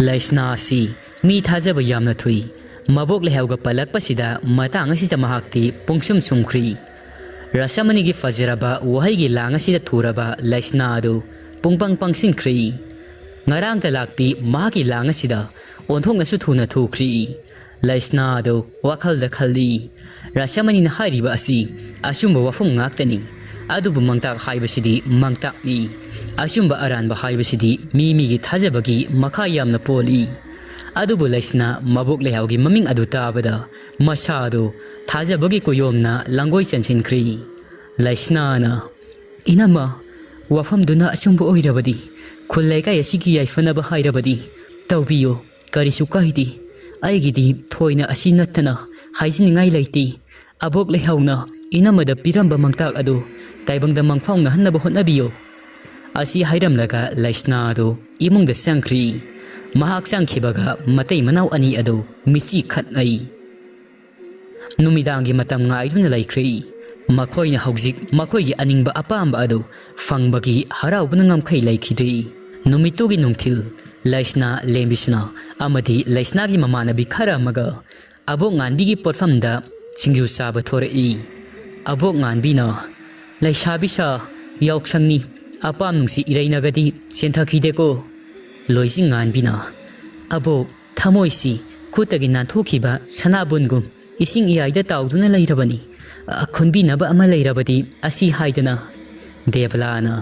Laisna si mi thajaba yamna thui mabok lehauga palakpasida matang asida mahakti pungsum sumkhri rasamani gi fajraba wahai gi lang asida thuraba laisna adu pungpang pangsinkhri ngarang talakpi mahaki lang asida onthong nasu thuna thukhri laisna adu wakhal da khali rasamani na hariba asi asumba wafum ngaktani adubu mangtak haibasidi mangtakni asumba aranba haibasidi mi gi thajabagi makha yamna poli adubu laisna mabok lehaugi maming adu tabada masado thajabagi koyomna langoi chansinkhri laisna na inama wafam duna asumba oirabadi khullai kai asigi yaifana ba hairabadi tawbiyo karisu kahidi aigidi thoina asinattana haijningai leiti abok lehauna inamada piramba mangtak adu taibangda mangfauna hannaba hotnabiyo asi hairamlaga laisna adu imungda sangkhri mahak sangkhibaga matei manau ani adu michi khatnai numidangi matam ngaiduna laikhri makhoina hauzik makhoigi aningba apamba adu fangbagi haraubna ngamkhai laikhidri numitugi nungthil laisna lembisna amadi laisnagi mamanabi khara maga abok nganbigi potfamda singju saba thorei abok nganbina laisabisa yauksangni apam nungsi irainagadi senthakideko loising nganbina abok thamoisi khutagi nanthokhiba sanabungum ising iyaida tawduna leirabani khunbinaba ama leirabadi asi haidana deblana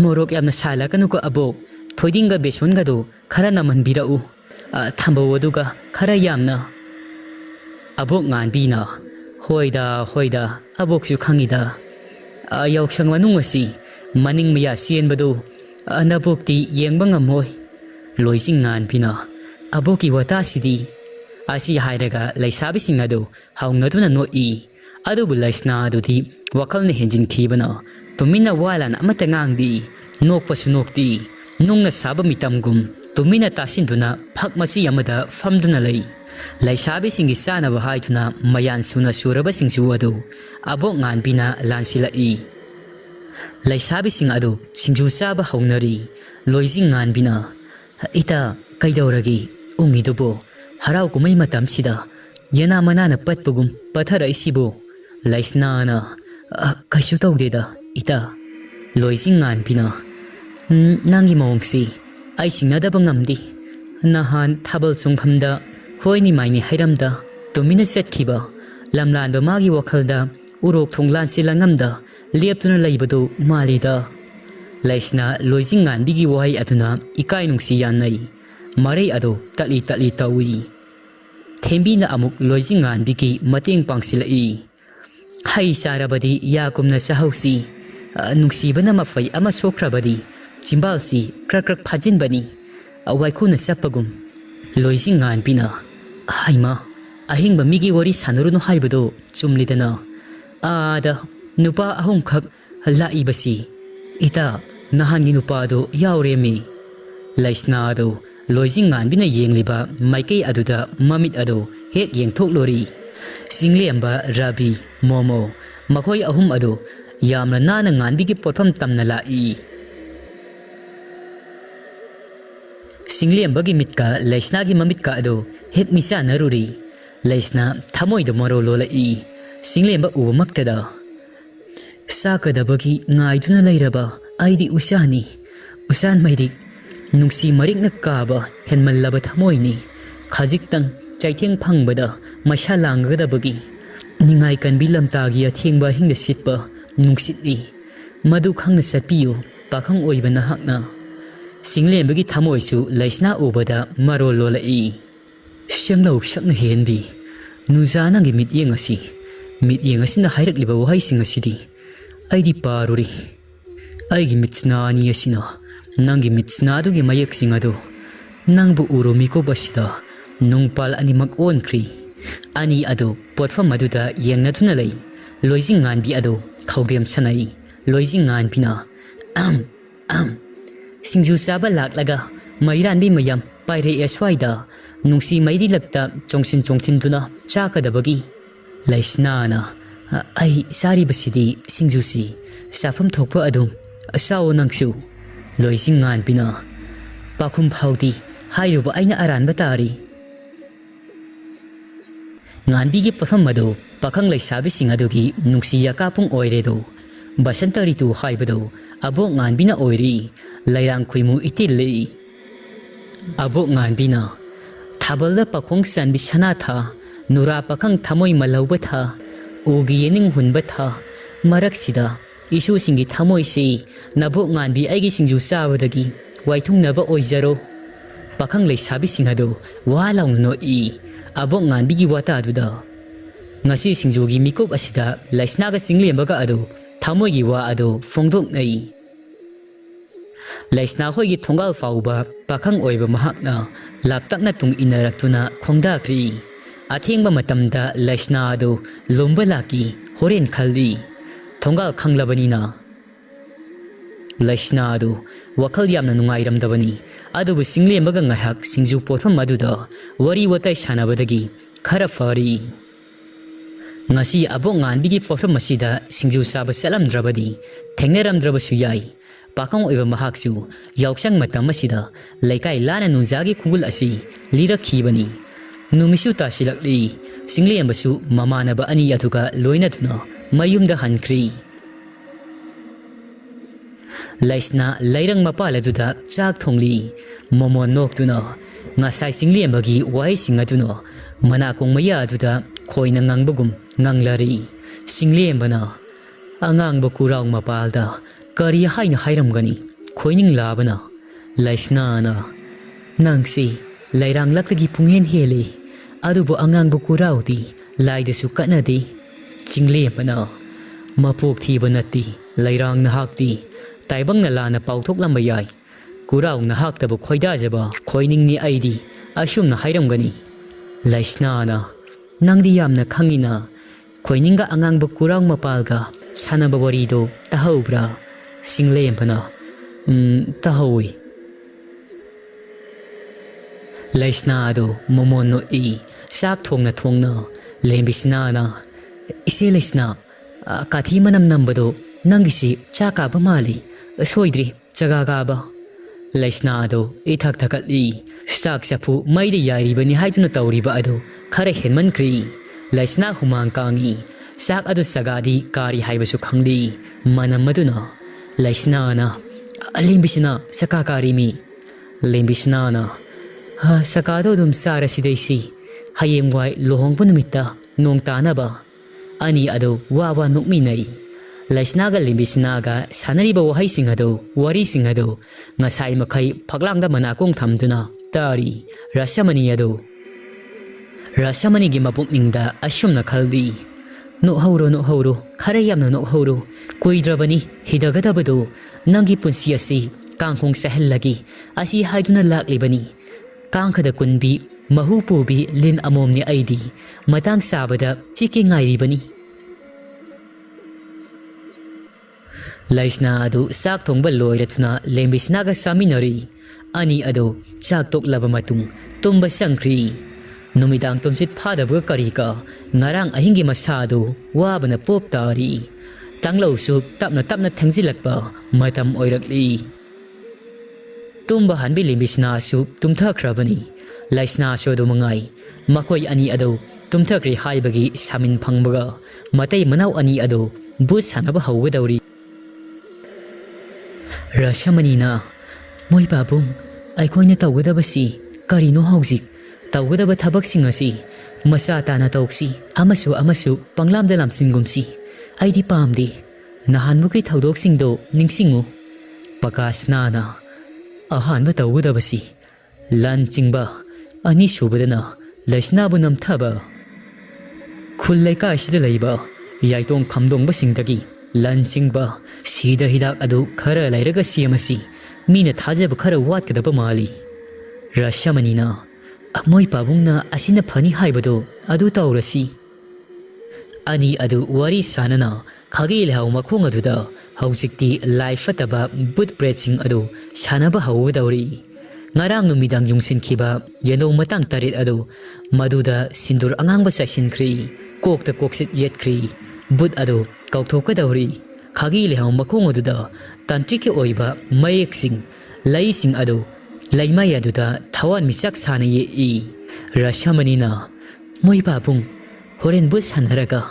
morok yamna sala kanuko abok thoidinga besonga do khara namanbirau thambawaduga khara yamna abok nganbina hoida aboksu khangida yausang manung asi maning maya sienbadu anabokti yengba ngamoi loising nganbina aboki watasidi asi hairaga laisabising adu haungaduna noi adubu laisna adudi wakalna henjin khibana tumina walan amata ngangdi nokpasu nokti nungna saba mitamgum tumina tasinduna phakmasi amada famduna lei laisabisingi sanaba haituna mayan suna suraba singsu adu abok nganbina lansilai laisabising adu singju saba haunari loising nganbina ita kaidoragi ungidubo harau kumai matamsida yana manana patpugum pathara isibo laisnana kaisu tawdeda ita loising nganbina nangi mawngsi ai singnadaba ngamdi nahan thabal sungphamda hoini maini hairamda tumina setkiba lamlanba magi wakhalda urok thonglan silangamda leptuna leibadu malida laisna loising nganbigi wahai aduna ikai nungsi yanai marei adu tali tawi thembina amuk loising nganbigi mateng pangsilai hai sarabadi yakumna sahausi nungsibana mafai ama sokrabadi chimbalsi krak phajinbani waikuna sapagum loising nganbina haima ahingba migi wari sanurunu haibado chumlidana ada nupa ahum khak laibasi ita nahangi nupa do yauremi laisna do loising nganbina yengliba maikei aduda mamit ado hek yengthok lori singlemba rabi momo makhoi ahum ado yamna nana nganbigi potpham tamna lai singlemba gi mitka laisna gi mamitka ado hek misa naruri laisna thamoi do maro lolai singlemba umaktada sakadabagi ngaiduna leiraba aidi usan mairik nungsi marik na kaba henmallaba thamoini khajiktang chaitheng phangbada masha langgadabagi ningai kanbi lamtagi athengba hingda sitpa nungsitli madu khangna satpiyo pakhang oibana hakna singlembagi thamoisu laisna ubada maro lolai senglau sakna henbi nuzana gi mityeng asi na hairakliba wahai singasidi aidi paruri aigi mitsna ani asina nangi mitsna dugi mayak singado nangbu uromiko basida nungpal animak onkhri ani ado potfam maduda yengnatuna lei loising nganbi ado khawdem sanai loising nganbina singju saba laklaga mairanbi mayam paire eswaida nungsi mairi lakta chongsin duna chakadabagi laisnana ai sari basidi singjusi safam thokpa adum asao nangsu loising nganbina pakhum phawdi Hairuba aina aranba tari. Nganbigi pafam adu pakang laisabising adugi nungsiya kapung oiredo. Basanta ritu haibado abo nganbina oiri lairang khuimu itilli. Abo nganbina thabalda pakhong sanbi sana tha nura pakang thamoi malauba tha ugi yening hunba tha marak sida isu singi thamoi se nabo nganbi aigi singju sabadagi waithung naba oijaro. Pakang laisabising adu walaung no I abo nganbigi wata aduda ngasi singjugi mikop asida laisnaga singlembaga adu thamoigi wa adu fongdok nei. Laisna hoigi thongal fauba pakang oiba mahakna laptakna tung inaraktuna khongdakri. Athengba matamda laisna adu lomba laki horen khalli thongal khanglabanina. Laisna adu wakhal yamna nungairamdabani adubu singlembaga ngahak singju potham aduda wari watai sanabadagi khara fari. Ngasi abo nganbigi potham asida singju saba salamdrabadi thengnaramdrabasu yai. Pakang oiba mahaksu yauksang matam asida laikai lana nunjagi khungul asi lirakhibani. Numisu tasilakli singlembasu mamanaba ani aduga loinaduna mayumda hankri. Laisna lairang mapaladuda chak thongli momon noktuna ngasai singlembagi wai singaduna manakong maya aduda khoina ngangbagum nganglari. Singlembana angangba kurang mapalda kari haina hairamgani khoining labana. Laisna na nangsi lairang laktagi punghen hele adubu angangba kurauti laidasu kanadi. Singlembana mapok thiba natti lairang nahakti taibang na lana pautok lambayay kurau nahak tabo khoidajaba khoining ni aidi asum na hairamgani. Laisna na nangdi yamna khangina khoininga angangba kurau mapalga sanaba warido tahaubra. Singlembana tahawi. Laisna ado momon no I sak thongna lembisna na ise laisna kathi manam nambado nangisi chakaba mali soidri chagagaba. Laisna ado ithak thakatli sak sapu maide yairibani haiduna tawriba ado khare henmankri. Laisna humang kangi sak ado sagadi kari haibasu khangli manam maduna. Laisna na lembisna sakakarimi. Lembisna na sakado dum sara sidaisi hayemwai lohongpa numita nong tanaba ani ado wawa nokminai. Laisnaga lembisnaga sanariba wahai singado wari singado ngasai makai phaglangda manakong thamduna tari rasamani ado. Rasamani gi mapukningda asumna khaldi no hauro khare yamna no hauro koidrabani hidagadabado nangi punsi asi kangkhong sahellagi asi haiduna laklibani. Kangkhada kunbi mahupubi lin amomni aidi matang sabada chiki ngairibani. Laisna adu sak thongba loiratuna lembisnaga saminari ani ado chak toklaba matung tumba sangkri. Numidang tumsit phadaba karika ngarang ahingi masado wabana pop tari. Tanglaw sup tapna thangzilakpa matam oirakli. Tumba hanbi lembisna sup tumthakrabani. Laisna sodo mangai makoi ani ado tumthakri haibagi samin phangbaga matai manau ani ado bhoot sanaba hawadauri. Rasamani na moi babung aikoina tawgadabasi karino hauzik tawgadaba thabaksing asi masa tana tawksi amasu panglamda lamsingumsi aidi pamdi nahanmuki thaudoksingdo ningsingu. Bikash na ahanba tawgadabasi lan chingba ani subadana laisnabu namthaba. Khullaikai sida leiba yaitong khamdongba singdagi lan chingba sida hidak adu khara lairaga siamasi mina thajaba khara watkadaba mali. Rasamani na moi pabungna asina phani haibado adu tawrasi. Ani adu wari sanana Khagi Leihao makhong aduda haujikti laifataba bhoot pressing adu sanaba hawadauri. Ngarang numidang yungsinkhiba yeno matang tarit adu maduda sindur angangba saisinkhri kokta koksit yetkhri. Bhoot adu kauthokadauri. Khagi Leihao makhong aduda tantriki oiba mayeksing laising adu Laimai aduda thawan misak sana ye Rashamanina Moi babung Horen bus hanaraga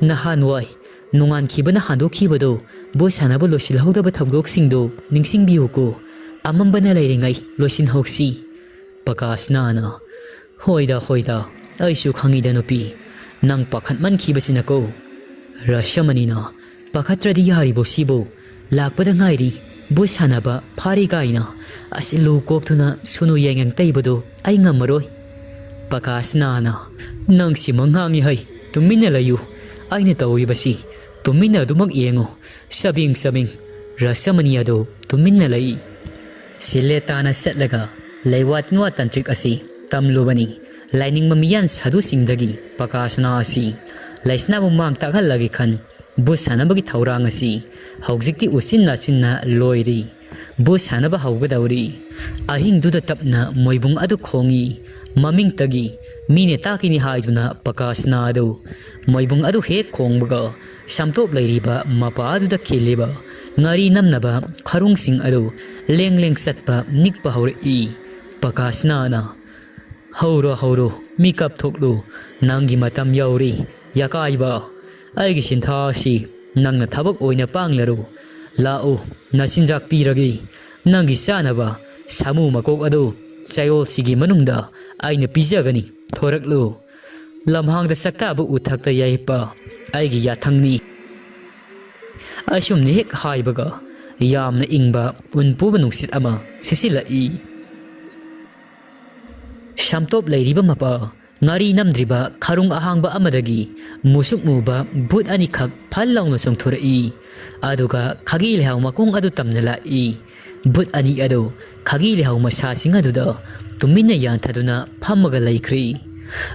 Nahan wai Nungan kibana hando kibado Bus hanabo losil hauda bathabgok singdo Ningsing biyoko Amambana lairingai losin hoksi Bikash nana Hoida Aishu khangida nupi Nang pakhat man kibasinako Rashamanina Pakatradi yaribo sibo Lakpada ngairi Bus hanaba phari gaina Asilu koktuna sunu yengang taibado Ay ngamaroi Bikash nana Nang si manghangi hai Tumina layu Ay natawi basi Tumina dumag yengo Sabing Rashamani ado Tumina lay Sileta na setlaga Laywat nwa tantrik asi Tamlubani Laining mamiyan sadu singdagi Bikash na asi Laisna bumang taghal lagi kan Bus hanabagi taurang asi Haugzikti usin na sinna loiri Bus hanaba haugadauri Ahing duda tapna moibung adu khongi Maming tagi Mine takini haiduna Bikash na ado Moibung adu hek khongbaga Samtop lairiba mapa aduda khiliba Ngari namnaba kharung sing ado Leng satpa nikpa hauri Bikash na Hauro mikap thoklu Nangi matam yauri Yakaiba Aigi sintha si Nangna thabak oina panglaro Lao nasinjak piragi Nangi sanaba Samu makok ado Chayol sigi manungda Aina pijagani Thoraklu Lamhangda saktabu uthakta yaipa Aigi yathangni Asumni hek haibaga Yamna ingba Unpuba nungsit ama Sisila Shamtop lairiba mapa Ngari namdriba Kharung ahangba amadagi Musuk muba Bhoot anikak Phallaw na songthura Aduga Khagi Leihao makong adu tamnala Bhoot ani ado Khagi Leihao masasing aduda Tumina yanthaduna Phammaga laikri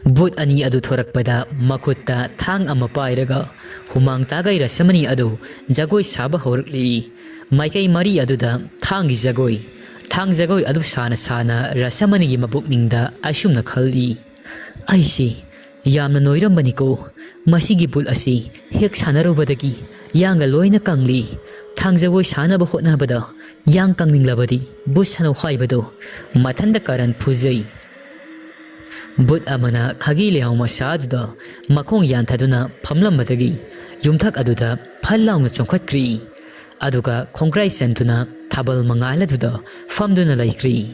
Bhoot ani adu thorakpada Makutta thang ama pairaga Humang tagay Rashamani adu Jagoi saba horakli Maikai mari aduda Thangi jagoi Thang jagoi adu sana Rashamani gi mabukningda Asumna khalli Aisi Yamna noirambaniko Masigi bul asi Hek sanarubadagi Yanga loina kangli Thang jagoi sanaba hotnabada Yang kangninglabadi Bus hanaw haibado Mathanda karan puzay Bhoot amana Khagi Leihao masaduda Makong yanthaduna phamlambadagi Yumthak aduda Phallaw na chongkhatkri Aduga khongkrai sentuna Thabal mangaladuda Famduna laikri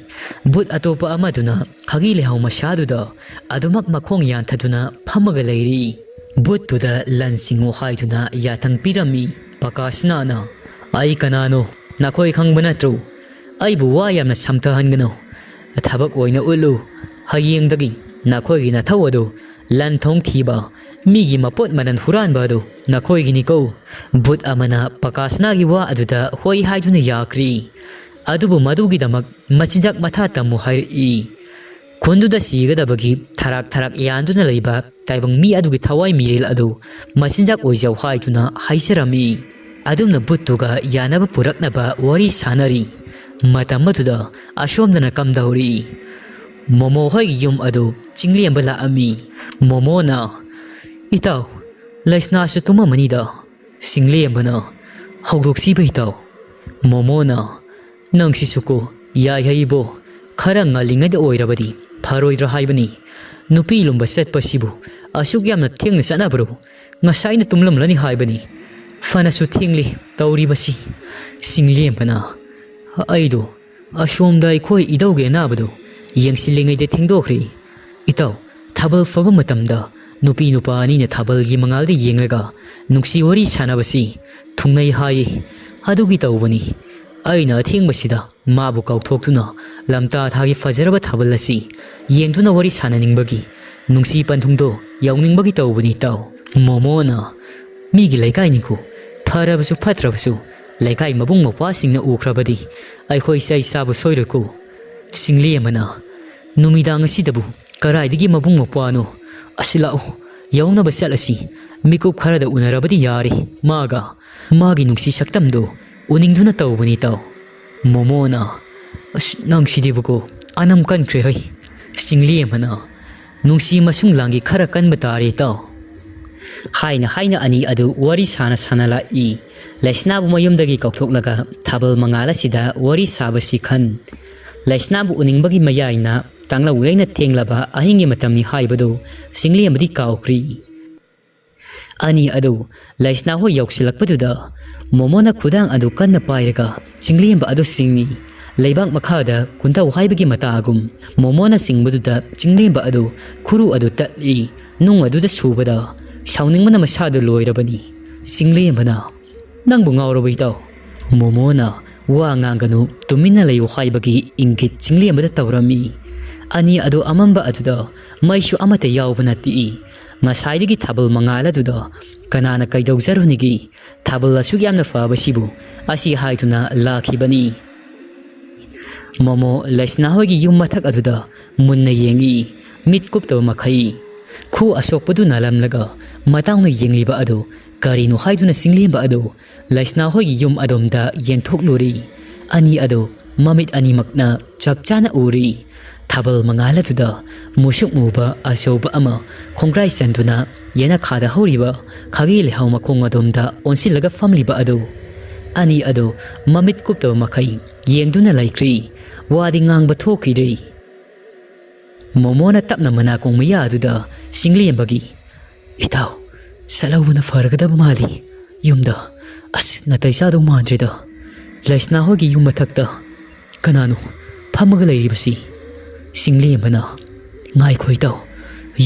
Bhoot atopa amaduna Khagi Leihao masaduda Adumak makong yanthaduna Phammaga lairi Bhoot tuda lansingo haiduna Yathang pirami Bikash nana Ay kanano Nakoi khangba natro Aibu wa yamna samtahangano Thabak oina ulu Hayengdagi Nakoi gina thawado Lanthong thiba Migi mapot manan huranba ado Nakoi gini ko Bhoot amana Bikash na gi wa aduda Hoi haiduna yakri Adubu madugi damak Machinjak mathata muhairi Kunduda sigadabagi Tharak yanduna laiba Taibang mi adugi thawai Meerel ado Machinjak oijaw haiduna Haisarami Adumna Bhoot tuga yanaba puraknaba Wari sanari Matamatuda Ashomdana kamdahuri Momo hoy yum ado Chingliamba laami Momo na Itaw Laisna sa tumamanida Singliamba na Hawdok siba itaw Momo na Nang sisuko Yay haibo Karang ngalingad oirabadi Paroidra haibani Nupi lumba setpa sibu Asuk yamna ting na sana bro Ngasay na tumlamlani haibani Fana su tingli Tauri basi Singliamba na Aido Ashomda ikoi idawge nabado Yangsilingay de tingdokri Itaw Thabal faba matamda Nupi nupa ani na thabal gi mangalde yengaga Nungsi wari sanabasi Tungnay hayi Adugi tawbani Aina tingbasida Mabu kautoktuna Lamta thagi fajaraba thabal asi Yengtuna wari sananingbagi Nungsi pantungdo Yawningbagi tawbani taw Momo na Migi laikay niko Pharabasu phatrabasu Laikay mabung mapasing na ukrabadi Aykhoy say sabu soyrako Singliamba na Numidang asidabu Karaydagi mabung mapano Asilao Yawnaba salasi Mikup kharada unarabadi yari Maga Magi nungsi saktamdo Uningduna tawbani taw Momo na Nang sidibuko Anam kankre hay Singliamba na Nungsi masung langi kharakan batari taw Haina ani adu wari sana Laisnabu mayumdagi kauktoklaga Thabal mangala sida wari sabasi khan laisnabu uningbagi mayaina tangla ulaina tenglaba ahingi matamni haibado singli amadi kaukri ani adu laisna ho yausilakpaduda momona khudang adu kanna pairaga singli amba adu singni leibak makhada kunta haibagi matagum momona singbaduda singli amba adu khuru adu tatli nung adu da subada sauningmana masadu loirabani singli amba nangbu ngawrabai taw momona wa nganganu tumina layu haibagi ingit singli amba da tawrami ani adu amamba aduda maishu amata yawbanati ngasai thabal mangala duda kanana kaidau zarunigi thabal asuk yamna fabasibu asi haituna lakhibani momo laisna hogi yum mathak aduda munna yengi mitkup to makhai khu asok padu nalamlaga matangnu yengliba adu karino haiduna singlimba adu laisna hogi yum adomda yengthok lori ani adu mamit ani makna chapchana uri thabal mangala duda musuk muba asoba ama khongrai sanduna yena khada horiba khagi leihao makhong adomda onsilaga famliba adu ani adu mamit kupto makai yengduna laikri wadi ngangba thokiri momona tapna mana kong maya aduda singli embagi itaw salawuna fargada mali yumda as nataisa do mandrida laisna hogi yum thakta kanano phamaga leiribasi singli embana ngai khoitaw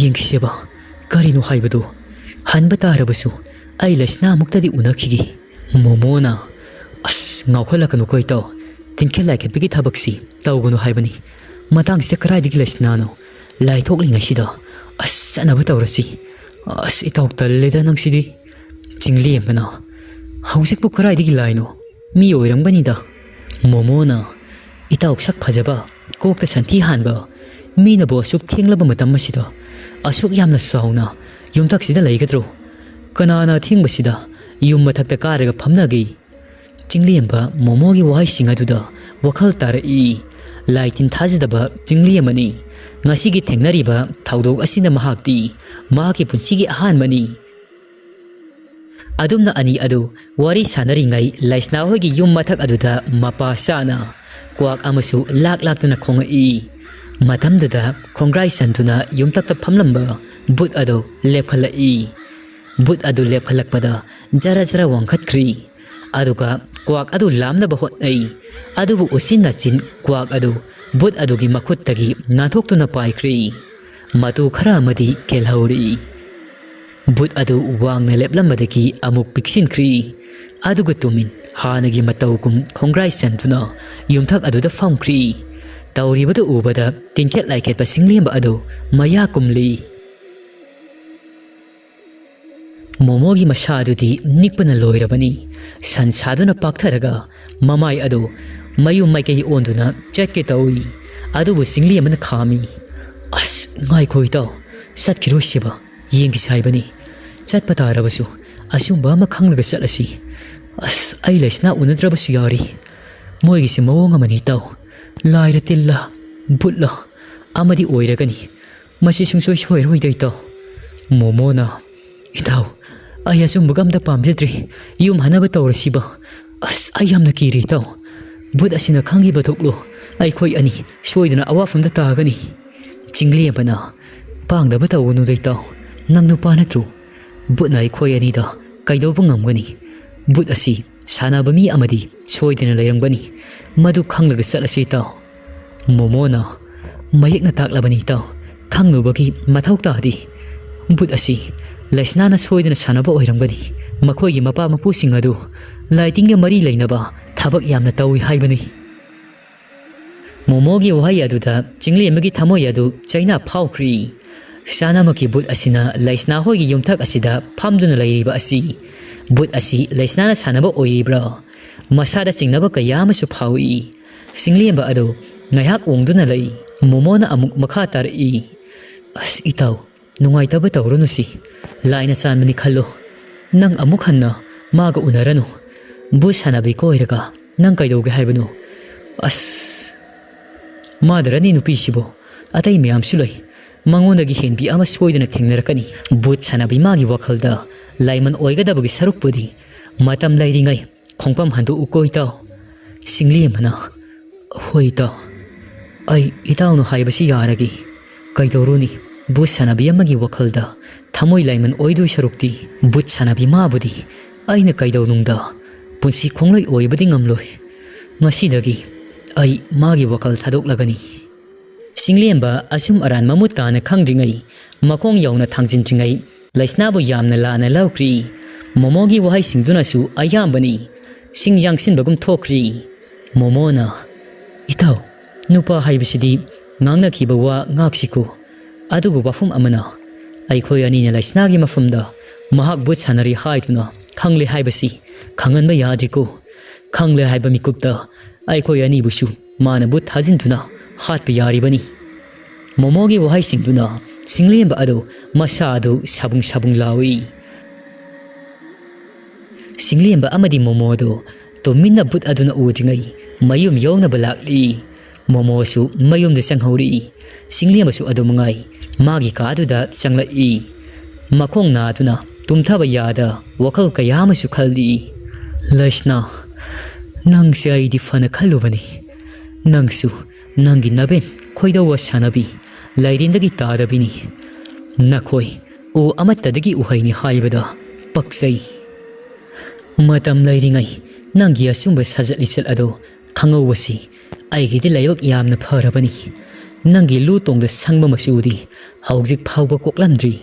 yengkhiseba karino haibadu hanba tarabasu ai laisna muktadi unakhigi momona as ngawkhalakanu koitaw tinkhela khetbigi thabaksi tawgunu haibani matang se karai digi laisna no lai thoklinga sida as chanabu tawrasi as itaw talleda nangsidi singli embana hausik bu karai digi laino mi oirangbani da momona itaw sak phajaba kokta santi hanba mina bo asuk thenglaba matam masida asuk yamna sauna yumtak sida leigadro kanana thengbasida yum mathakta karaga phamnagi chinglemba momogi wahai singaduda wakhal tarai laitin thajidaba chinglemani ngasigi thengnariba thaudok asina mahakti mahaki punsigi ahanmani adumna ani adu wari sanari ngai laisna hogi yum mathak aduda mapa sana kwak amasu lak laktana khongai matamduda khongrai santuna yumtakta phamlamba but adu lepkhalai but adu lepkhalakpada jara jara wangkhatkri aduga kwak adu lamna bahot ai adubu usinna chin kwak adu but adugi makhuttagi nathoktuna paikri matu khara amadi kelhauri but adu wangna leplammadagi amuk piksinkhri aduga tumin hanagi mataukum khongrai santuna yumthak aduda famkhri tawribadu ubada tinkhet laikhet pa singlemba adu maya kumli momogi masadudi nikpana loirabani sansaduna paktharaga mamai adu mayu maikei onduna chatke tawi adubu singli amana khami as ngai khoitaw satkiro siba yengi saibani chatpa tarabasu asumba ma khanglaga chalasi as ai laisna unadrabasu yari moigi si mawong amani taw laira tilla butla amadi oiragani masi sungsoi soiroi daito momona itaw ai asumba gamda pamjadri yum hanaba tawrasiba as ai yamna kiri taw but asina khangi bathoklo ai khoi ani soidana awafamda tagani chingli abana pangda batawunu daito nangnu panatru but nai khoi ani da kaido bangamgani but asi sanabami amadi soidana lairangbani madu khanglaga chalasi taw momona mayekna taklabani taw khangnubagi mathau tadi but asi laisnana soidana sanaba oirambani makhoigi mapa mapusing adu lightingga mari leinaba thabak yamna tawi haibani momogi wahai aduda chingli amagi thamoi adu chaina phaukhri sanamaki but asina laisna hoigi yumthak asida phamduna leiriba asi but asi laisnana sanaba oibra masada chingnaba kayamasu phawi singlemba adu ngaiak ongduna lei momona amuk makha tarai as itaw nungai taba tawrunusi laina sanmani khallo nang amuk hanna maga unaranu bus hanabi koiraga nang kaidoge haibanu as madarani nupi sibo atai miyam sulai mangonagi henbi ama soidana thengnarakani but hanabi magi wakhalda laiman oigadabagi sarukpudi matam lairingai khongpam handu ukoitaw singli mana hoitaw Ai itaunu haibasi yaragi kaidoruni but sanabi amagi wakhalda thamoi laiman oidui sarukti but sanabi mabudi aina kaidonungda punsi khongloi oibadi ngamloi ngasidagi ai magi wakal thadoklagani singlemba asum aran mamut kana khangdringai makong yauna thangjinjingai laisnabu yamna lana laukri momogi wahai singduna su ayambani singyangsin bagum thokri momona itaw nupa haibisidi ngangna khiba wa ngaksiko adubu wafum amana aikhoi ani na laisnagi mafumda mahak but sanari haituna khangle haibasi khanganba yadiko khangle haiba mikupta aikhoi ani busu mana but thajintuna hatpa yaribani momogi wahai singduna singlemba ado masa ado sabung sabung lawi singlemba amadi momodo to minna but aduna udingai mayum yawna balakli momo su mayum de sanghori singlemba su ado mangai magi kadu da changlai makong na tuna tumthaba yada wakal kayama su khalli laisna nang se ai di fana khalubani nang su nangi naben khoida wa sanabi lairindagi tarabini nakhoi o amattadagi uhaini haibada paksai matam lairingai nangi asumba sajali sel ado khangawasi aigidi laibak yamna pharabani nangi lu tongda sangba masudi haujik phawba koklamdri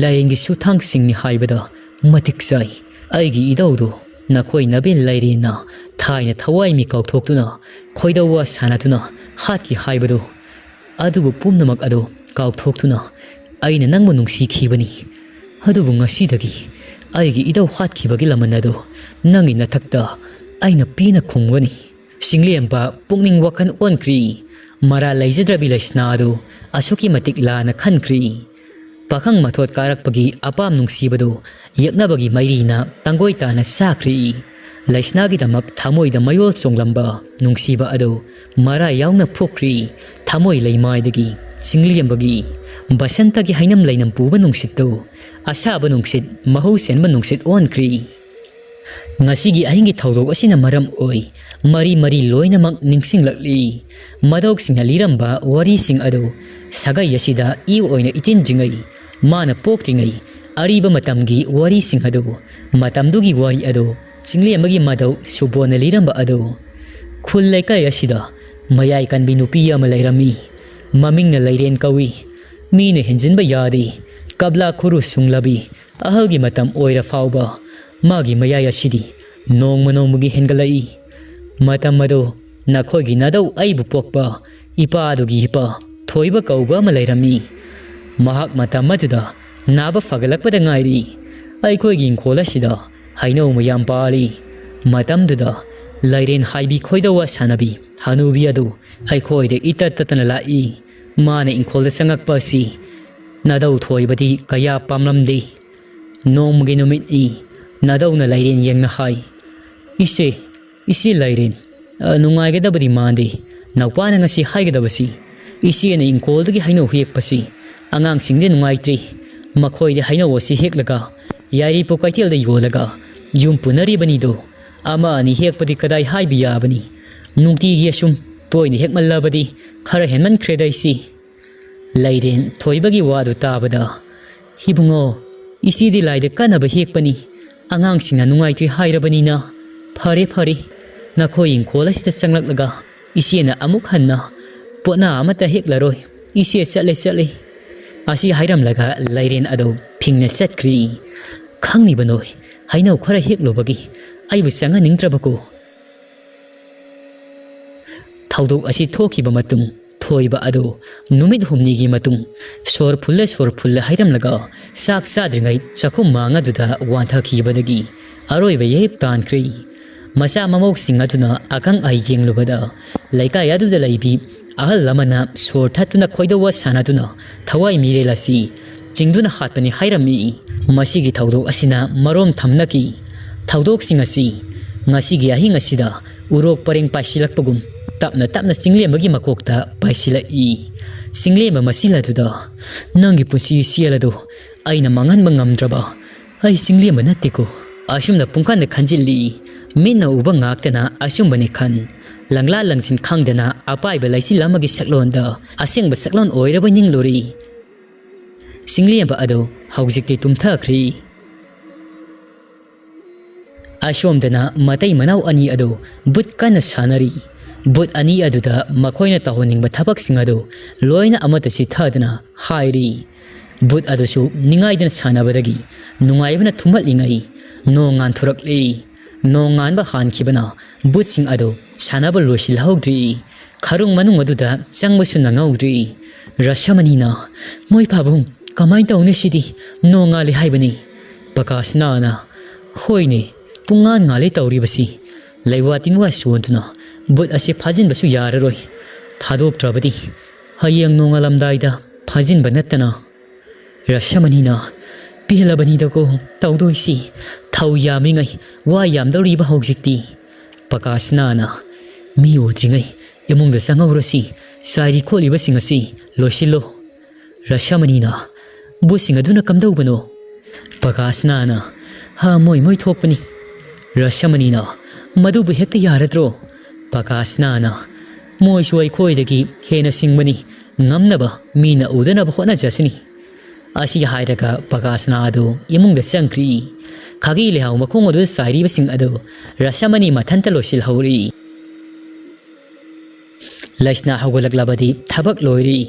layengi suthang singni haibada matik sai aigi idawdo nakhoi naben lairina thaina thawai mi kauthokuna khoidawa sanatuna hatki haibado adubu pumnamak ado kauthokuna aina nangmu nungsi khibani adubu ngasidagi aigi idaw hatkibagi lamanado nangi nathakta aina pina khungwani singlemba pungning wakan onkri mara laijadrabi laisnado asuki matik lana khankri pakhang mathot karakpagi apam nungsibado yaknabagi mairina tangoi tana sakri laisnagi damak thamoi da mayol chonglamba nungsiba ado mara yauna phokri thamoi leimaidagi singliyambagi basantagi hainam lainam puba nungsitto asaba nungsit mahu senba nungsit onkri ngasigi ahingi thaudok asina maram oi mari mari loinamak ningsinglakli madok singa liramba wari sing ado sagai yasida i oina itin jingai mana poktingai ariba matamgi wari sing ado matamdugi wari ado chingli amagi madau subona liramba ado khullai ka yasida mayai kan binupi ama lairami mamingna Leiren kawi mine henjinba yadi kabla khuru sunglabi ahalgi matam oira fauba magi mayai asidi nongma nongmugi hengalai matam ado nakhogi nadau aibu pokpa ipa adugi hipa thoiba kauba ama lairami mahak matam aduda naba fagalakpada ngairi aikhoigi ingkhola sida hainau mayam pali matamduda Leiren haibi khoidawa sanabi hanubi adu aikhoide itattatana lai mana ingkholda changakpa si nadau thoibadi kaya pamlamde nomgi numit i nadau na Leiren yengna hai ise Leiren nungaigadabadi mande nawpana ngasi haigadabasi ise na ingkholdagi hainau hekpasi angang singde nungaitri makhoide hainau wasi heklaga yari pokaitel da yolaga yum punari bani do ama ani hekpadi kadai haibi yabani nungti yesum toini hekmallabadi khara henman khredaisi Leiren thoibagi wadu tabada hibungo isidi laide kanaba hekpani angang singa nungaitri hairabani na phare nakhoi ingkholasita changlaklaga isena amuk hanna potna amata heklaroi ise chatle asi hairamlaga Leiren ado phingna chatkri khangni banoi hainau khara heklobagi aibu changa ningtrabako thaudok asi thokiba matung thoiba ado numit humnigi matung sor phulle hairamlaga sak sadringai chakhum manga duda wantha khibadagi aroiba yep tankri masa mamok singaduna akang ai jenglubada laika yaduda laibi ahal lamana sor thatuna khoidawa sanaduna thawai mirelasi chingduna hatpani hairami masigi thaudok asina marom thamnaki thaudok singasi ngasigi ahinga sida urok pareng paisilakpagum tapna singlembagi makokta paisilai singlema masila duda nangi pusi sialado aina mangan mangamdraba ai singlema natteko asumna pungkan khanjilli ꯃꯤꯠꯅ ꯎꯕ ꯉꯥꯛꯇꯅ ꯑꯆꯨꯝꯕꯅꯤ ꯈꯟ ꯂꯪꯂꯥ ꯂꯪꯁꯤꯟ ꯈꯪꯗꯅ ꯑꯄꯥꯏꯕ ꯂꯩꯆꯤꯜ ꯑꯃꯒꯤ ꯁꯛꯂꯣꯟꯗ ꯑꯁꯦꯡꯕ ꯁꯛꯂꯣꯟ ꯑꯣꯏꯔꯕ ꯅꯤꯡꯂꯨꯔꯤ ꯆꯤꯡꯂꯦꯝꯕ ꯑꯗꯨ ꯍꯧꯖꯤꯛꯇꯤ ꯇꯨꯝꯊꯈ꯭ꯔꯤ ꯑꯁꯣꯝꯗꯅ ꯃꯇꯩ ꯃꯅꯥꯎ ꯑꯅꯤ ꯑꯗꯨ ꯕꯨꯠ ꯀꯟꯅ ꯁꯥꯟꯅꯔꯤ ꯕꯨꯠ ꯑꯅꯤ ꯑꯗꯨꯗ ꯃꯈꯣꯏꯅ ꯇꯧꯍꯟꯅꯤꯡꯕ ꯊꯕꯛꯁꯤꯡ ꯑꯗꯨ ꯂꯣꯏꯅ ꯑꯃꯠꯇ ꯆꯤꯊꯗꯅ ꯍꯥꯏꯔꯤ ꯕꯨꯠ ꯑꯗꯨꯁꯨ ꯅꯤꯡꯉꯥꯏꯗꯅ ꯁꯥꯟꯅꯕꯗꯒꯤ ꯅꯨꯡꯉꯥꯏꯕꯅ ꯊꯨꯝꯍꯠꯂꯤꯉꯩ ꯅꯣꯡ ꯉꯥꯟꯊꯣꯔꯛꯂꯤ ꯅꯣꯡ ꯉꯥꯟꯕ ꯍꯥꯟꯈꯤꯕꯅ ꯕꯨꯠꯁꯤꯡ ꯑꯗꯨ ꯁꯥꯟꯅꯕ ꯂꯣꯏꯁꯤꯜꯍꯧꯗ꯭ꯔꯤ ꯈꯔꯨꯡ ꯃꯅꯨꯡ ꯑꯗꯨꯗ ꯆꯪꯕꯁꯨ ꯅꯪꯍꯧꯗ꯭ꯔꯤ ꯔꯁꯃꯅꯤꯅ ꯃꯣꯏ ꯄꯥꯕꯨꯡ ꯀꯃꯥꯏꯅ ꯇꯧꯅꯤ ꯁꯤꯗꯤ ꯅꯣꯡ ꯉꯥꯜꯂꯤ ꯍꯥꯏꯕꯅꯤ ꯕꯀꯥꯁꯅꯥꯅ ꯍꯣꯏꯅꯦ ꯄꯨꯡꯉꯥꯟ ꯉꯥꯜꯂꯤ ꯇꯧꯔꯤꯕꯁꯤ ꯂꯩꯋꯥ ꯇꯤꯟꯋꯥ ꯁꯣꯟꯗꯨꯅ ꯕꯨꯠ ꯑꯁꯤ ꯐꯥꯖꯤꯟꯕꯁꯨ ꯌꯥꯔꯔꯣꯏ ꯊꯥꯗꯣꯛꯇ꯭ꯔꯕꯗꯤ ꯍꯌꯦꯡ ꯅꯣꯡꯉꯥꯜꯂꯝꯗꯥꯏꯗ ꯐꯥꯖꯤꯟꯕ ꯅꯠꯇꯅ ꯔꯁꯃꯅꯤꯅ ꯄꯦꯜꯂꯕꯅꯤꯗꯀꯣ ꯇꯧꯗꯣꯏꯁꯤ ꯊꯧ ꯌꯥꯝꯃꯤꯉꯩ ꯋꯥ ꯌꯥꯝꯗꯧꯔꯤꯕ ꯍꯧꯖꯤꯛꯇꯤ ꯕꯀꯥꯁꯅꯥꯅ ꯃꯤ ꯎꯗ꯭ꯔꯤꯉꯩ ꯏꯃꯨꯡꯗ ꯆꯪꯍꯧꯔꯁꯤ ꯆꯥꯏꯔꯤ ꯈꯣꯠꯂꯤꯕꯁꯤꯡ ꯑꯁꯤ ꯂꯣꯏꯁꯤꯜꯂꯣ ꯔꯁꯃꯅꯤꯅ ꯕꯨꯠꯁꯤꯡ ꯑꯗꯨꯅ ꯀꯝꯗꯧꯕꯅꯣ ꯕꯀꯥꯁꯅꯥꯅ ꯃꯣꯏ ꯊꯣꯛꯄꯅꯤ ꯔꯁꯃꯅꯤꯅ ꯃꯗꯨꯕꯨ ꯍꯦꯛꯇ ꯌꯥꯔꯗ꯭ꯔꯣ ꯕꯀꯥꯁꯅꯥꯅ ꯃꯣꯏꯁꯨ ꯑꯩꯈꯣꯏꯗꯒꯤ ꯍꯦꯟꯅ ꯁꯤꯡꯕꯅꯤ ꯉꯝꯅꯕ ꯃꯤꯅ ꯎꯗꯅꯕ ꯍꯣꯠꯅꯖꯁꯤꯅꯤ ꯑꯁꯤ ꯍꯥꯏꯔꯒ ꯕꯀꯥꯁꯅꯥ ꯑꯗꯨ ꯏꯃꯨꯡꯗ ꯆꯪꯈ꯭ꯔꯤ ꯈꯥꯒꯤ ꯂꯩꯍꯥꯎ ꯃꯈꯣꯡ ꯑꯗꯨꯗ ꯆꯥꯏꯔꯤꯕꯁꯤꯡ ꯑꯗꯨ ꯔꯁꯃꯅꯤ ꯃꯊꯟꯇ ꯂꯣꯏꯁꯤꯜꯍꯧꯔꯤ ꯂꯩꯁꯅꯥ ꯍꯧꯒꯠꯂꯛꯂꯕꯗꯤ ꯊꯕꯛ ꯂꯣꯏꯔꯤ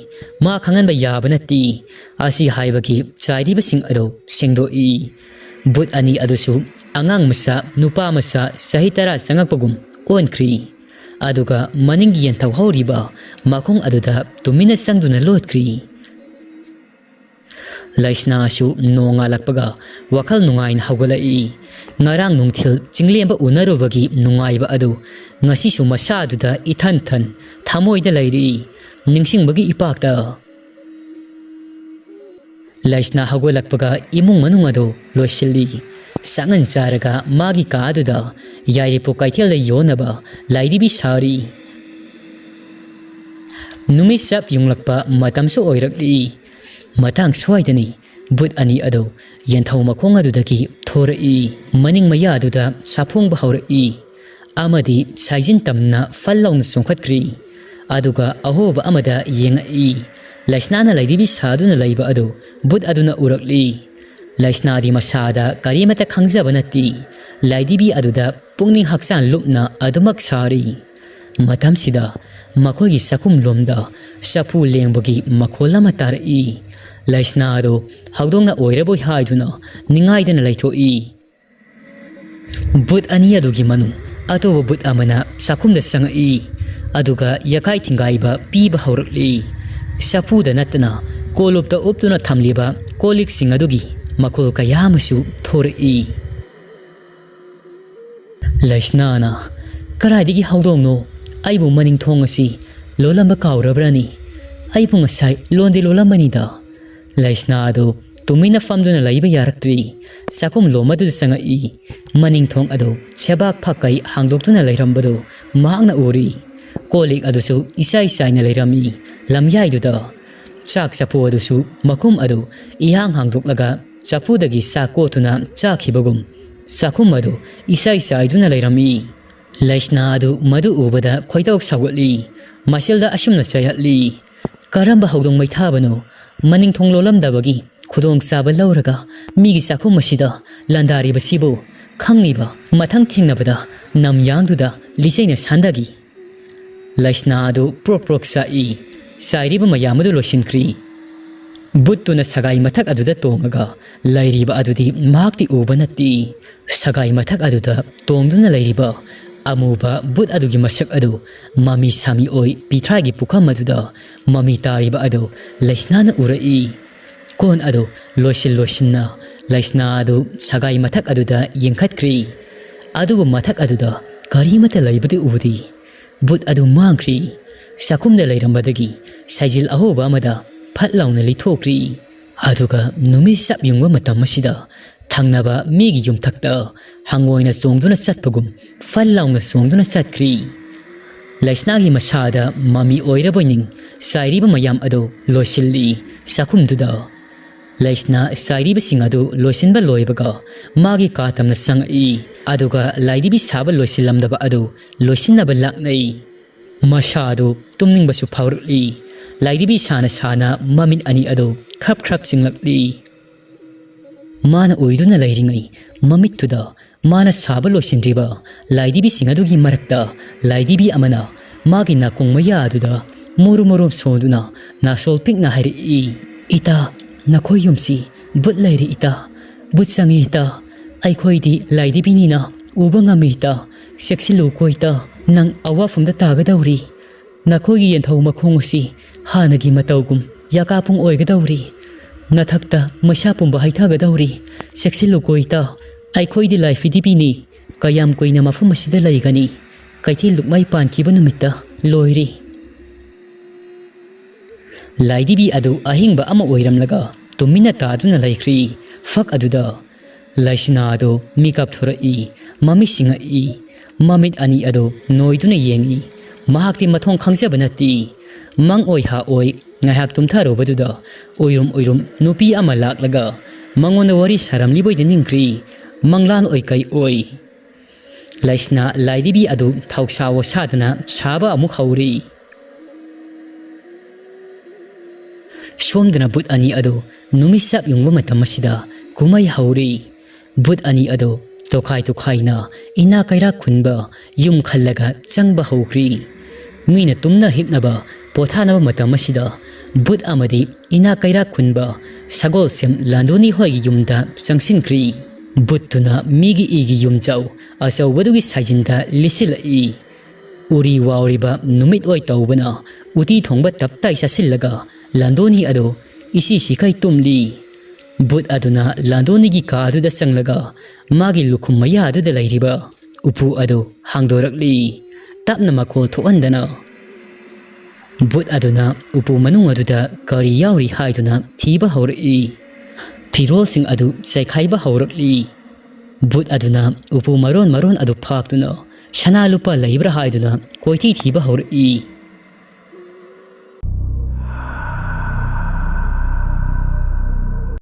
ꯃꯥ ꯈꯪꯍꯟꯕ ꯌꯥꯕ ꯅꯠꯇꯦ ꯑꯁꯤ ꯍꯥꯏꯕꯒꯤ ꯆꯥꯏꯔꯤꯕꯁꯤꯡ ꯑꯗꯨ ꯁꯦꯡꯗꯣꯛꯏ ꯕꯨꯠ ꯑꯅꯤ ꯑꯗꯨꯁꯨ ꯑꯉꯥꯡ ꯃꯆꯥ ꯅꯨꯄꯥ ꯃꯆꯥ ꯆꯍꯤ 10 ꯆꯪꯉꯛꯄꯒꯨꯝ ꯑꯣꯟꯈ꯭ꯔꯤ ꯑꯗꯨꯒ ꯃꯅꯤꯡꯒꯤ ꯌꯦꯟꯊꯧ ꯍꯧꯔꯤꯕ ꯃꯈꯣꯡ ꯑꯗꯨꯗ ꯇꯨꯃꯤꯟꯅ ꯆꯪꯗꯨꯅ ꯂꯣꯠꯈ꯭ꯔꯤ ꯂꯩꯁꯅꯥꯁꯨ ꯅꯣꯡꯉꯥꯜꯂꯛꯄꯒ ꯋꯥꯈꯜ ꯅꯨꯡꯉꯥꯏꯅ ꯍꯧꯒꯠꯂꯛꯏ ꯉꯔꯥꯡ ꯅꯨꯡꯊꯤꯜ ꯆꯤꯡꯂꯦꯝꯕ ꯎꯅꯔꯨꯕꯒꯤ ꯅꯨꯡꯉꯥꯏꯕ ꯑꯗꯨ ꯉꯁꯤꯁꯨ ꯃꯁꯥꯗꯨꯗ ꯏꯊꯟ ꯊꯟ ꯊꯃꯣꯏꯗ ꯂꯩꯔꯤ ꯅꯤꯡꯁꯤꯡꯕꯒꯤ ꯏꯄꯥꯛꯇ ꯂꯩꯁꯅꯥ ꯍꯧꯒꯠꯂꯛꯄꯒ ꯏꯃꯨꯡ ꯃꯅꯨꯡ ꯑꯗꯨ ꯂꯣꯏꯁꯤꯜꯂꯤ ꯆꯥꯉꯟ ꯆꯥꯔꯒ ꯃꯥꯒꯤ ꯀꯥ ꯑꯗꯨꯗ ꯌꯥꯏꯔꯤꯄꯣꯛ ꯀꯩꯊꯦꯜꯗ ꯌꯣꯟꯅꯕ ꯂꯥꯏꯔꯤꯕꯤ ꯁꯥꯔꯤ ꯅꯨꯃꯤꯠ ꯆꯞ ꯌꯨꯡꯂꯛꯄ ꯃꯇꯝꯁꯨ ꯑꯣꯏꯔꯛꯂꯤ ꯃꯇꯥꯡ ꯁ꯭ꯋꯥꯏꯗꯅꯤ ꯕꯨꯠ ꯑꯅꯤ ꯑꯗꯨ ꯌꯦꯟꯊꯧ ꯃꯈꯣꯡ ꯑꯗꯨꯗꯒꯤ ꯊꯣꯔꯛꯏ ꯃꯅꯤꯡ ꯃꯌꯥ ꯑꯗꯨꯗ ꯁꯥꯐꯣꯡꯕ ꯍꯧꯔꯛꯏ ꯑꯃꯗꯤ ꯁꯥꯏꯖꯤꯟ ꯇꯝꯅ ꯐꯜ ꯂꯥꯎꯅ ꯆꯣꯡꯈꯠꯈ꯭ꯔꯤ ꯑꯗꯨꯒ ꯑꯍꯣꯕ ꯑꯃꯗ ꯌꯦꯡꯉꯛꯏ ꯂꯩꯁꯅꯥꯅ ꯂꯩꯔꯤꯕꯤ ꯁꯥꯗꯨꯅ ꯂꯩꯕ ꯑꯗꯨ ꯕꯨꯠ ꯑꯗꯨꯅ ꯎꯔꯛꯂꯤ ꯂꯩꯁꯅꯥꯗꯤ ꯃꯁꯥꯗ ꯀꯔꯤꯃꯠꯇ ꯈꯪꯖꯕ ꯅꯠꯇꯦ ꯂꯥꯏꯔꯤꯕꯤ ꯑꯗꯨꯗ ꯄꯨꯛꯅꯤꯡ ꯍꯛꯆꯥꯡ ꯂꯨꯞꯅ ꯑꯗꯨꯃꯛ ꯁꯥꯔꯤ ꯃꯇꯝꯁꯤꯗ ꯃꯈꯣꯏꯒꯤ ꯆꯥꯛꯈꯨꯝꯂꯣꯝꯗ ꯆꯐꯨ ꯂꯦꯡꯕꯒꯤ ꯃꯈꯣꯜ ꯑꯃ ꯇꯥꯔꯛꯏ ꯂꯩꯁꯅꯥ ꯑꯗꯨ ꯍꯧꯗꯣꯡꯅ ꯑꯣꯏꯔꯕꯣꯏ ꯍꯥꯏꯗꯨꯅ ꯅꯤꯡꯉꯥꯏꯗꯅ ꯂꯩꯊꯣꯛꯏ ꯕꯨꯠ ꯑꯅꯤ ꯑꯗꯨꯒꯤ ꯃꯅꯨꯡ ꯑꯇꯣꯞꯄ ꯕꯨꯠ ꯑꯃꯅ ꯆꯥꯛꯈꯨꯝꯗ ꯆꯪꯉꯛꯏ ꯑꯗꯨꯒ ꯌꯥꯀꯥꯏ ꯊꯤꯡꯒꯥꯏꯕ ꯄꯤꯕ ꯍꯧꯔꯛꯂꯤ ꯆꯐꯨꯗ ꯅꯠꯇꯅ ꯀꯣꯜꯂꯨꯞꯇ ꯎꯞꯇꯨꯅ ꯊꯝꯂꯤꯕ ꯀꯣꯜꯂꯤꯛꯁꯤꯡ ꯑꯗꯨꯒꯤ ꯃꯈꯣꯜ ꯀꯌꯥ ꯑꯃꯁꯨ ꯊꯣꯔꯛꯏ ꯂꯩꯁꯅꯥꯅ ꯀꯔꯥꯏꯗꯒꯤ ꯍꯧꯗꯣꯡꯅꯣ ꯑꯩꯕꯨ ꯃꯅꯤꯡ ꯊꯣꯡ ꯑꯁꯤ ꯂꯣꯜꯂꯝꯕ ꯀꯥꯎꯔꯕ꯭ꯔꯅꯤ ꯑꯩꯕꯨ ꯉꯁꯥꯏ ꯂꯣꯟꯗꯤ ꯂꯣꯜꯂꯝꯕꯅꯤꯗ ꯂꯩꯁꯅꯥ ꯑꯗꯨ ꯇꯨꯃꯤꯟꯅ ꯐꯝꯗꯨꯅ ꯂꯩꯕ ꯌꯥꯔꯛꯇ꯭ꯔꯤ ꯆꯥꯛꯈꯨꯝ ꯂꯣꯝ ꯑꯗꯨꯗ ꯆꯪꯉꯛꯏ ꯃꯅꯤꯡ ꯊꯣꯡ ꯑꯗꯨ ꯁꯦꯕꯥꯛ ꯐꯛꯀꯩ ꯍꯥꯡꯗꯣꯛꯇꯨꯅ ꯂꯩꯔꯝꯕꯗꯨ ꯃꯍꯥꯛꯅ ꯎꯔꯤ ꯀꯣꯜꯂꯤꯛ ꯑꯗꯨꯁꯨ ꯏꯆꯥꯏ ꯆꯥꯏꯅ ꯂꯩꯔꯝꯃꯤ ꯂꯝꯌꯥꯏꯗꯨꯗ ꯆꯥꯛ ꯆꯐꯨ ꯑꯗꯨꯁꯨ ꯃꯈꯨꯝ ꯑꯗꯨ ꯏꯍꯥꯡ ꯍꯥꯡꯗꯣꯛꯂꯒ ꯆꯐꯨꯗꯒꯤ ꯆꯥꯛ ꯀꯣꯠꯇꯨꯅ ꯆꯥꯈꯤꯕꯒꯨꯝ ꯆꯥꯛꯈꯨꯝ ꯑꯗꯨ ꯏꯆꯥꯏ ꯆꯥꯏꯗꯨꯅ ꯂꯩꯔꯝꯃꯤ ꯂꯩꯁꯅꯥ ꯑꯗꯨ ꯃꯗꯨ ꯎꯕꯗ ꯈꯣꯏꯗꯧ ꯁꯥꯎꯒꯠꯂꯤ ꯃꯁꯤꯜꯗ ꯑꯁꯨꯝꯅ ꯆꯩꯍꯠꯂꯤ ꯀꯔꯝꯕ ꯍꯧꯗꯣꯡ ꯃꯩꯊꯥꯕꯅꯣ ꯃꯅꯤꯡ ꯊꯣꯡ ꯂꯣꯜꯂꯝꯗꯕꯒꯤ ꯈꯨꯗꯣꯡꯆꯥꯕ ꯂꯧꯔꯒ ꯃꯤꯒꯤ ꯆꯥꯛꯈꯨꯝ ꯑꯁꯤꯗ ꯂꯥꯟꯗꯥꯔꯤꯕꯁꯤꯕꯨ ꯈꯪꯉꯤꯕ ꯃꯊꯪ ꯊꯦꯡꯅꯕꯗ ꯅꯝꯌꯥꯡꯗꯨꯗ ꯂꯤꯆꯩꯅ ꯁꯥꯟꯗꯒꯤ ꯂꯩꯁꯅꯥ ꯑꯗꯨ ꯄ꯭ꯔꯣꯛ ꯄ꯭ꯔꯣꯛ ꯆꯥꯛꯏ ꯆꯥꯏꯔꯤꯕ ꯃꯌꯥꯝ ꯑꯗꯨ ꯂꯣꯏꯁꯤꯟꯈ꯭ꯔꯤ ꯕꯨꯠꯇꯨꯅ ꯁꯒꯥꯏ ꯃꯊꯛ ꯑꯗꯨꯗ ꯇꯣꯡꯉꯒ ꯂꯩꯔꯤꯕ ꯑꯗꯨꯗꯤ ꯃꯍꯥꯛꯇꯤ ꯎꯕ ꯅꯠꯇꯦ ꯁꯒꯥꯏ ꯃꯊꯛ ꯑꯗꯨꯗ ꯇꯣꯡꯗꯨꯅ ꯂꯩꯔꯤꯕ ꯑꯃꯨꯕ ꯕꯨꯠ ꯑꯗꯨꯒꯤ ꯃꯁꯛ ꯑꯗꯨ ꯃꯃꯤ ꯁꯥꯃꯤ ꯑꯣꯏ ꯄꯤꯊ꯭ꯔꯥꯏꯒꯤ ꯄꯨꯈꯝ ꯑꯗꯨꯗ ꯃꯃꯤ ꯇꯥꯔꯤꯕ ꯑꯗꯨ ꯂꯩꯁꯅꯥꯅ ꯎꯔꯛꯏ ꯀꯣꯟ ꯑꯗꯨ ꯂꯣꯏꯁꯤꯟꯅ ꯂꯩꯁꯅꯥ ꯑꯗꯨ ꯁꯒꯥꯏ ꯃꯊꯛ ꯑꯗꯨꯗ ꯌꯦꯡꯈꯠꯈ꯭ꯔꯤ ꯑꯗꯨꯕꯨ ꯃꯊꯛ ꯑꯗꯨꯗ ꯀꯔꯤꯃꯠꯇ ꯂꯩꯕꯗꯤ ꯎꯗꯦ ꯕꯨꯠ ꯑꯗꯨ ꯃꯥꯡꯈ꯭ꯔꯤ ꯆꯥꯛꯈꯨꯝꯗ ꯂꯩꯔꯝꯕꯗꯒꯤ ꯁꯥꯏꯖꯤꯜ ꯑꯍꯣꯕ ꯑꯃꯗ ꯐꯠ ꯂꯥꯎꯅ ꯂꯤꯊꯣꯛꯈ꯭ꯔꯤ ꯑꯗꯨꯒ ꯅꯨꯃꯤꯠ ꯆꯞ ꯌꯨꯡꯕ ꯃꯇꯝ ꯑꯁꯤꯗ ꯊꯪꯅꯕ ꯃꯤꯒꯤ ꯌꯨꯝꯊꯛꯇ ꯍꯪꯉꯣꯏꯅ ꯆꯣꯡꯗꯨꯅ ꯆꯠꯄꯒꯨꯝ ꯐꯜ ꯂꯥꯎꯅ ꯆꯣꯡꯗꯨꯅ ꯆꯠꯈ꯭ꯔꯤ ꯂꯩꯁꯅꯥꯒꯤ ꯃꯁꯥꯗ ꯃꯃꯤ ꯑꯣꯏꯔꯕꯣꯏ ꯅꯤꯡ ꯆꯥꯏꯔꯤꯕ ꯃꯌꯥꯝ ꯑꯗꯨ ꯂꯣꯏꯁꯤꯜꯂꯤ ꯆꯥꯛꯈꯨꯝꯗꯨꯗ Laisna sairibasing adu loisinba loibaga magi ka tamna sangai aduga laidibi saba loisilamdaba adu loisinaba laknai masha adu tumningbasu phawrli laidibi sana sana mamit ani adu khap khap singlakli mana oiduna lairingai mamit tuda mana saba loisindriba laidibi singadugi marakta laidibi amana magi na kongmaya aduda muru muru sonduna na sol pikna hari ita nakhoi yumsi but lairi ita but sangi ita aikhoidi laidibi na uba ngami ita seksilu koita nang awafumda tagadawri nakhoi yenthau makhong si hanagi matawgum yakapung oigadawri nathakta masha pumba haithagadawri seksilu koita aikhoidi laifidibi ni kayam koina mafum asida laigani kaithi lukmai pankiba numitta loiri laidibi adu ahingba ama oiramlaga tumina taduna laikri fak aduda laisna adu mikap thorai mami singa mamit ani adu noiduna yengi mahakti mathong khangjaba nati mang oi ha oi ngahak tumtharo baduda oirum nupi ama laklaga mangona wari saramli boy ningkri manglan oi kai oi laisna laidibi adu thausawo sadana saba amu khauri somdana but ani ado numisap yungba matamasida kumai hauri but ani ado tokai na ina kaira khunba yum khallaga changba haukri mina tumna hipnaba pothanaba matamasida but amadi ina kaira khunba sagol sem landoni hoi yumda changsinkri buttuna migi igi yumchau asau wadugi sajinda lisilai uri wauriba numit oi tawbana uti thongba taptai sasillaga landoni ado isi sikai tumli but aduna landoni gi ka adu da sanglaga magi lukhum maya adu da lairiba upu ado hangdorakli tapna makhol thoandana but aduna upu manung adu da kari yauri haiduna thiba hawri phirol sing adu saikhaiba hawrakli but aduna upu maron adu phaktuna shana lupa laibra haiduna koithi thiba hawri